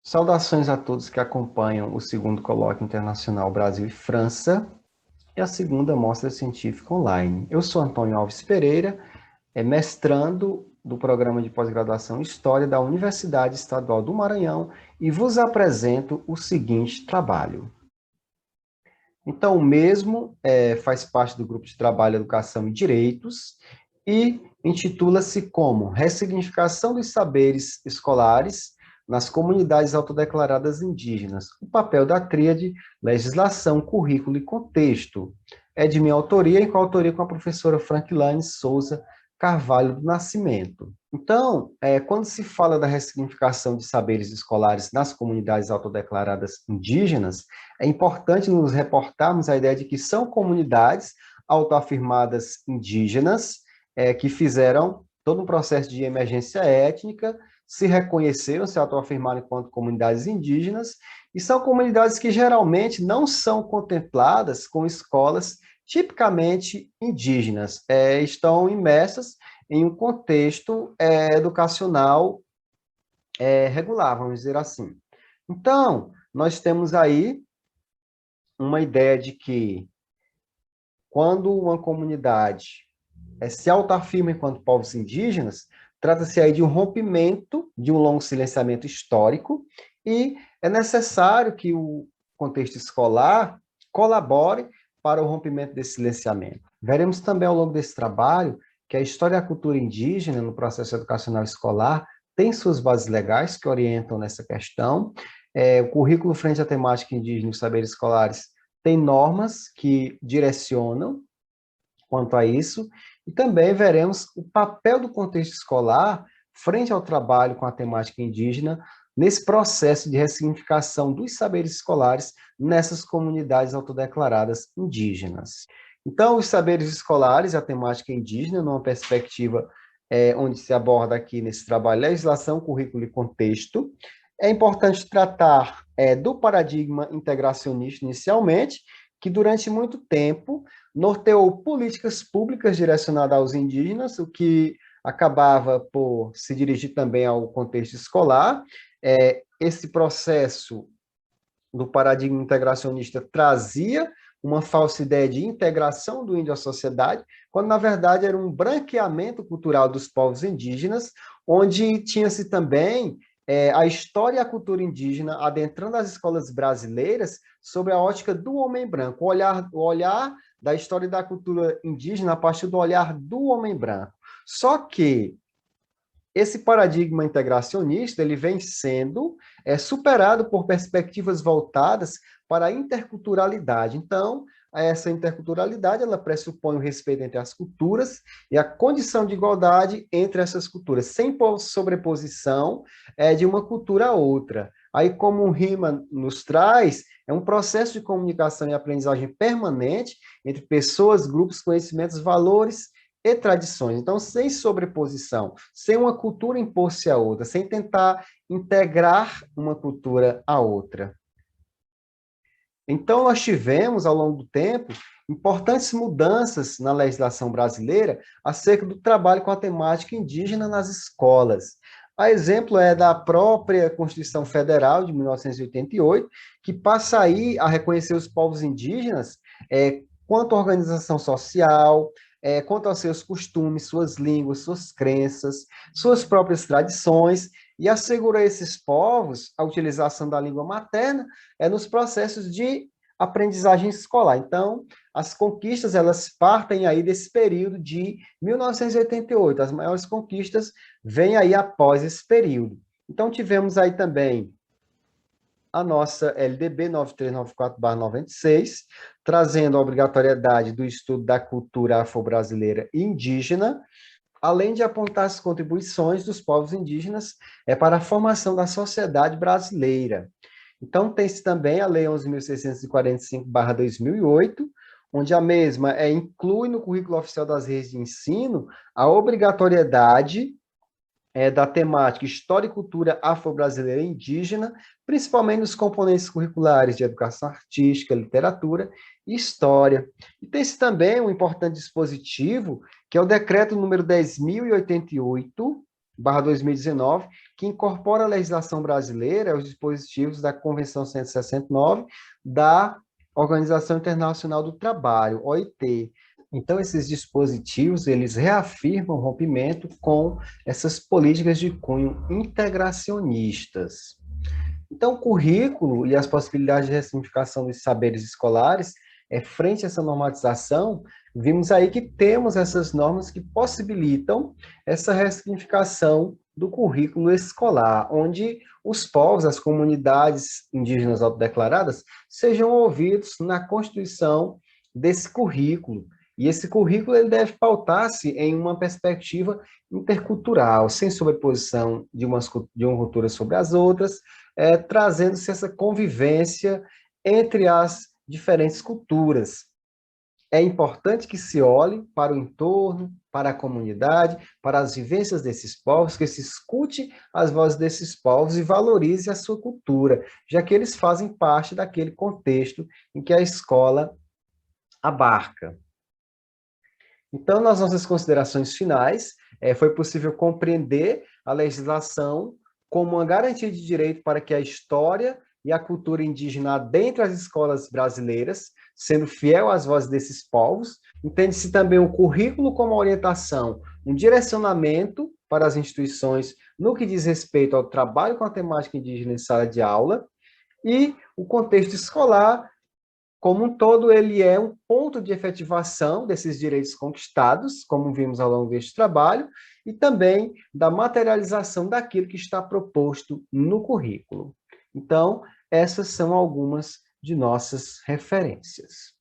Saudações a todos que acompanham o segundo Colóquio Internacional Brasil e França e a segunda Mostra Científica Online. Eu sou Antônio Alves Pereira, mestrando do Programa de Pós-Graduação em História da Universidade Estadual do Maranhão e vos apresento o seguinte trabalho. Então, o mesmo faz parte do grupo de trabalho Educação e Direitos e intitula-se como Ressignificação dos Saberes Escolares nas Comunidades Autodeclaradas Indígenas, o papel da tríade legislação, currículo e contexto. É de minha autoria, em coautoria com a professora Frankilane Souza Carvalho do Nascimento. Então, quando se fala da ressignificação de saberes escolares nas comunidades autodeclaradas indígenas, é importante nos reportarmos a ideia de que são comunidades autoafirmadas indígenas que fizeram todo um processo de emergência étnica, se reconheceram, se autoafirmaram enquanto comunidades indígenas, e são comunidades que geralmente não são contempladas com escolas tipicamente indígenas, estão imersas em um contexto educacional regular, vamos dizer assim. Então, nós temos aí uma ideia de que quando uma comunidade se autoafirma enquanto povos indígenas, trata-se aí de um rompimento de um longo silenciamento histórico e é necessário que o contexto escolar colabore para o rompimento desse silenciamento. Veremos também ao longo desse trabalho que a história e a cultura indígena no processo educacional escolar tem suas bases legais que orientam nessa questão. O currículo frente à temática indígena e os saberes escolares tem normas que direcionam quanto a isso, e também veremos o papel do contexto escolar frente ao trabalho com a temática indígena nesse processo de ressignificação dos saberes escolares nessas comunidades autodeclaradas indígenas. Então, os saberes escolares, a temática indígena, numa perspectiva onde se aborda aqui nesse trabalho legislação, currículo e contexto, é importante tratar do paradigma integracionista inicialmente, que durante muito tempo norteou políticas públicas direcionadas aos indígenas, o que acabava por se dirigir também ao contexto escolar. Esse processo do paradigma integracionista trazia uma falsa ideia de integração do índio à sociedade, quando na verdade era um branqueamento cultural dos povos indígenas, onde tinha-se também a história e a cultura indígena adentrando as escolas brasileiras sob a ótica do homem branco, o olhar da história e da cultura indígena a partir do olhar do homem branco. Só que esse paradigma integracionista ele vem sendo superado por perspectivas voltadas para a interculturalidade. Então, essa interculturalidade ela pressupõe o respeito entre as culturas e a condição de igualdade entre essas culturas, sem sobreposição de uma cultura a outra. Aí, como o Riemann nos traz, é um processo de comunicação e aprendizagem permanente entre pessoas, grupos, conhecimentos, valores e tradições. Então, sem sobreposição, sem uma cultura impor-se a outra, sem tentar integrar uma cultura à outra. Então, nós tivemos, ao longo do tempo, importantes mudanças na legislação brasileira acerca do trabalho com a temática indígena nas escolas. A exemplo é da própria Constituição Federal de 1988, que passa aí a reconhecer os povos indígenas quanto organização social, quanto aos seus costumes, suas línguas, suas crenças, suas próprias tradições, e assegura a esses povos a utilização da língua materna nos processos de aprendizagem escolar. Então, as conquistas, elas partem aí desse período de 1988, as maiores conquistas vêm aí após esse período. Então, tivemos aí também a nossa LDB 9394/96, trazendo a obrigatoriedade do estudo da cultura afro-brasileira e indígena, além de apontar as contribuições dos povos indígenas para a formação da sociedade brasileira. Então, tem-se também a Lei 11.645/2008, onde a mesma inclui no currículo oficial das redes de ensino a obrigatoriedade da temática História e Cultura Afro-Brasileira e Indígena, principalmente nos componentes curriculares de Educação Artística, Literatura e História. E tem-se também um importante dispositivo, que é o Decreto número 10.088, 2019, que incorpora a legislação brasileira aos dispositivos da Convenção 169 da Organização Internacional do Trabalho, OIT. Então, esses dispositivos, eles reafirmam o rompimento com essas políticas de cunho integracionistas. Então, o currículo e as possibilidades de ressignificação dos saberes escolares, frente a essa normatização, vimos aí que temos essas normas que possibilitam essa ressignificação do currículo escolar, onde os povos, as comunidades indígenas autodeclaradas, sejam ouvidos na constituição desse currículo. E esse currículo ele deve pautar-se em uma perspectiva intercultural, sem sobreposição de uma cultura sobre as outras, trazendo-se essa convivência entre as diferentes culturas. É importante que se olhe para o entorno, para a comunidade, para as vivências desses povos, que se escute as vozes desses povos e valorize a sua cultura, já que eles fazem parte daquele contexto em que a escola abarca. Então, nas nossas considerações finais, foi possível compreender a legislação como uma garantia de direito para que a história e a cultura indígena adentre as escolas brasileiras, sendo fiel às vozes desses povos. Entende-se também o currículo como orientação, um direcionamento para as instituições no que diz respeito ao trabalho com a temática indígena em sala de aula, e o contexto escolar como um todo, ele é um ponto de efetivação desses direitos conquistados, como vimos ao longo deste trabalho, e também da materialização daquilo que está proposto no currículo. Então, essas são algumas de nossas referências.